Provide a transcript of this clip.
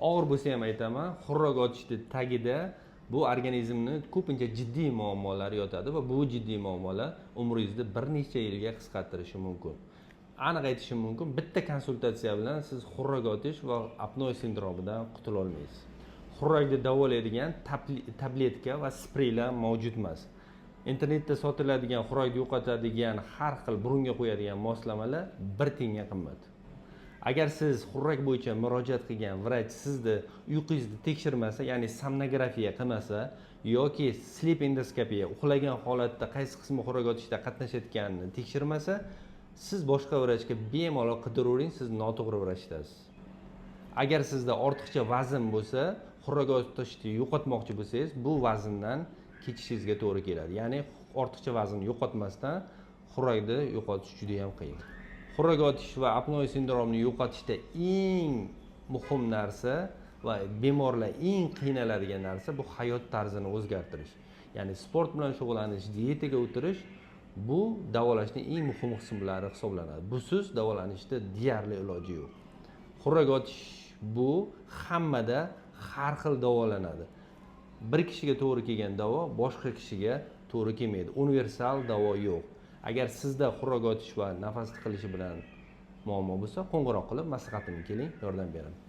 og'ir bo'lsa ham aytaman, xurrak otishni tagida bu organizmni ko'pincha jiddiy muammolar yotadi va bu jiddiy muammolar umringizni bir necha yilga qisqartirishi mumkin. Aniq aytishim mumkin, bitta konsultatsiya bilan siz xurrak otish va apnoe sindromidan qutula olmaysiz. Xurrakni davolaydigan tabletka va spreylar mavjud emas. Internetda sotiladigan xurrakni yo'qotadigan har xil burunga qo'yadigan moslamalar 1 tiyinga qimmat. Agar siz xurrak bo'yicha murojaat qilgan vrach sizni uyqungizni tekshirmasa, ya'ni somnografiya qilmasa yoki sleep endoskopiya, uxlagan holatda qaysi qismi xurrak otishda qatnashayotganini tekshirmasa, siz boshqa vrachga bemalol qidiravering, siz noto'g'ri vrachdasiz. Agar sizda ortiqcha vazn bo'lsa, xurrak otishni yo'qotmoqchi bo'lsangiz, bu vazndan kechishingizga to'g'ri keladi. Ya'ni ortiqcha vaznni yo'qotmasdan xurrakni yo'qotish juda ham qiyin. Xurrak otish va apnoe sindromini yo'qotishda eng muhim narsa va bemorlar eng qiynaladigan narsa bu hayot tarzini o'zgartirish. Ya'ni sport bilan shug'ullanish, diyetaga o'tirish bu davolashning eng muhim qismlari hisoblanadi. Busiz davolanishda deyarli iloji yo'q. Xurrak otish bu hammada har xil davolanadi. Bir kishiga to'g'ri kelgan davo boshqa kishiga to'g'ri kelmaydi. Universal davo yo'q. Agar sizda xurrak otish va nafas tiqilishi bilan muammo bo'lsa, qo'ng'iroq qilib maslahatimni keling, yordam beraman.